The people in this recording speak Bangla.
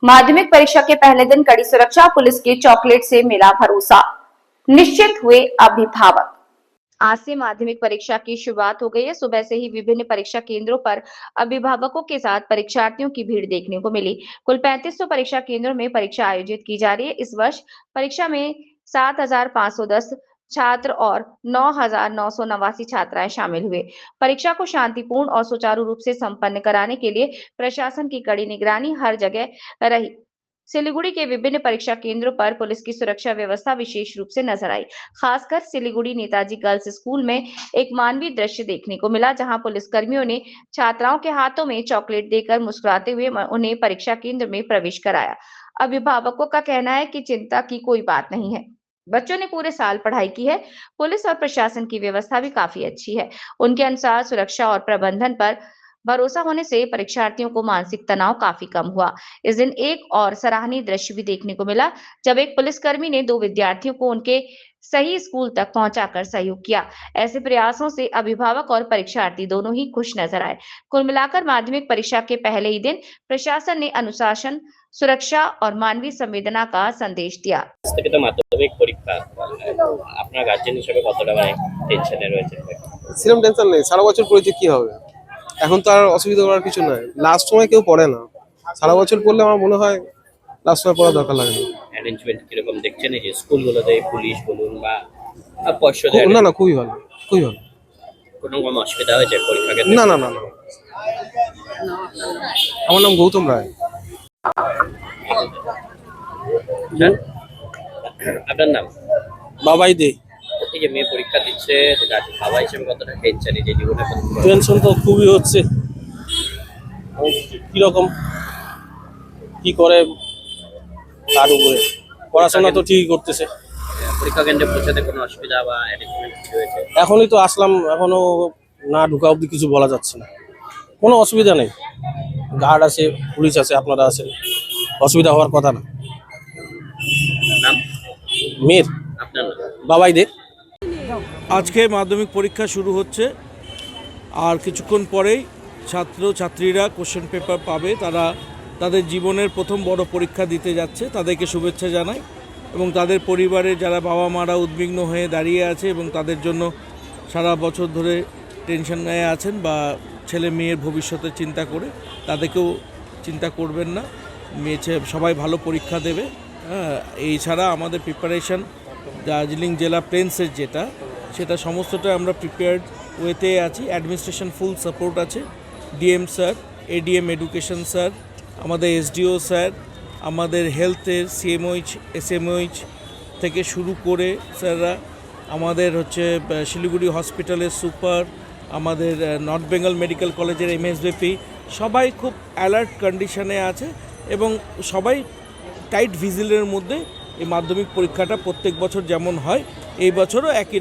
माध्यमिक परीक्षा के पहले दिन कड़ी सुरक्षा, पुलिस की चॉकलेट से मिला भरोसा, निश्चित हुए अभिभावक। आज से माध्यमिक परीक्षा की शुरुआत हो गई है। सुबह से ही विभिन्न परीक्षा केंद्रों पर अभिभावकों के साथ परीक्षार्थियों की भीड़ देखने को मिली। कुल 3500 परीक्षा केंद्रों में परीक्षा आयोजित की जा रही है। इस वर्ष परीक्षा में 7510 छात्र और 9989 छात्राएं शामिल हुए। परीक्षा को शांतिपूर्ण और सुचारू रूप से संपन्न कराने के लिए प्रशासन की कड़ी निगरानी हर जगह रही। सिलीगुड़ी के विभिन्न परीक्षा केंद्रों पर पुलिस की सुरक्षा व्यवस्था विशेष रूप से नजर आई। खासकर सिलीगुड़ी नेताजी गर्ल्स स्कूल में एक मानवीय दृश्य देखने को मिला, जहां पुलिसकर्मियों ने छात्राओं के हाथों में चॉकलेट देकर मुस्कुराते हुए उन्हें परीक्षा केंद्र में प्रवेश कराया। अभिभावकों का कहना है कि चिंता की कोई बात नहीं है, बच्चों ने पूरे साल पढ़ाई की है। पुलिस और प्रशासन की व्यवस्था भी काफी अच्छी है। उनके अनुसार सुरक्षा और प्रबंधन पर भरोसा होने से परीक्षार्थियों को मानसिक तनाव काफी कम हुआ। इस दिन एक और सराहनीय दृश्य भी देखने को मिला, जब एक पुलिसकर्मी ने 2 विद्यार्थियों को उनके सही स्कूल तक पहुंचाकर सहयोग किया। ऐसे प्रयासों से अभिभावक और परीक्षार्थी दोनों ही खुश नजर आए। कुल मिलाकर माध्यमिक परीक्षा के पहले ही दिन प्रशासन ने अनुशासन, सुरक्षा और मानवीय संवेदना का संदेश दिया। স্থগিত মাধ্যমিক পরীক্ষা আপনার গার্জেন হিসেবে কতটা টেনশনে রয়েছে? সেরকম টেনশন নেই, সারা বছর পড়েছে কি হবে, এখন তো আর অসুবিধা করার কিছু নাই। লাস্ট সময় কেউ পড়ে না, সারা বছর পড়লে আমার মনে হয় লাস্ট সময় পড়ার দরকার লাগে না। অ্যারেঞ্জমেন্ট কিরকম দেখছেন এই যে স্কুলগুলোতে পুলিশ বলুন বা পর্ষদের? না না, খুবই ভালো, খুবই ভালো। কোনো অসুবিধা হয়েছে পরীক্ষা ক্ষেত্রে? না না না না। আমার নাম গৌতম রায়। আপনার নাম? বাবাই দে। এই যে মেয়ে পরীক্ষা দিচ্ছে, বাবা হিসেবে কতটা টেনশন এই যে জীবনে? টেনশন তো খুবই হচ্ছে, কিরকম কি করে তার উপরে। পড়াশোনা তো ঠিকই করতেছে। পরীক্ষা কেন্দ্রে পৌঁছাতে কোনো অসুবিধা বা অ্যারেঞ্জমেন্ট কিছু হয়েছে? এখনই তো আসলাম, এখনো না ঢুকা অবধি কিছু বলা যাচ্ছে না। কোনো অসুবিধা নেই, গার্ড আছে, পুলিশ আছে, আপনারা আছেন, অসুবিধা হওয়ার কথা না। নাম? মেয়ের আপনার নাম? বাবাই দে। আজকে মাধ্যমিক পরীক্ষা শুরু হচ্ছে, আর কিছুক্ষণ পরেই ছাত্র ছাত্রীরা কোশ্চেন পেপার পাবে। তারা তাদের জীবনের প্রথম বড় পরীক্ষা দিতে যাচ্ছে, তাদেরকে শুভেচ্ছা জানাই। এবং তাদের পরিবারের যারা বাবা মারা উদ্বিগ্ন হয়ে দাঁড়িয়ে আছে এবং তাদের জন্য সারা বছর ধরে টেনশনে আছেন বা ছেলে মেয়ের ভবিষ্যতের চিন্তা করে, তাদেরকেও চিন্তা করবেন না, মেয়ে সবাই ভালো পরীক্ষা দেবে। এই ছাড়া আমাদের প্রিপারেশন দার্জিলিং জেলা প্লেন্সের সেটা সমস্তটা আমরা প্রিপেয়ার্ড ওয়েতে আছি। অ্যাডমিনিস্ট্রেশন ফুল সাপোর্ট আছে, DM sir, ADM education sir, আমাদের এসডিও স্যার, আমাদের হেলথের সিএমওইচ এসএমওইচ থেকে শুরু করে স্যাররা, আমাদের শিলিগুড়ি হসপিটালের সুপার, আমাদের নর্থ বেঙ্গল মেডিকেল কলেজের এমএসবিপি, সবাই খুব অ্যালার্ট কন্ডিশনে আছে এবং সবাই টাইট ভিজিলের মধ্যে এই মাধ্যমিক পরীক্ষাটা প্রত্যেক বছর যেমন হয় এই বছরও একই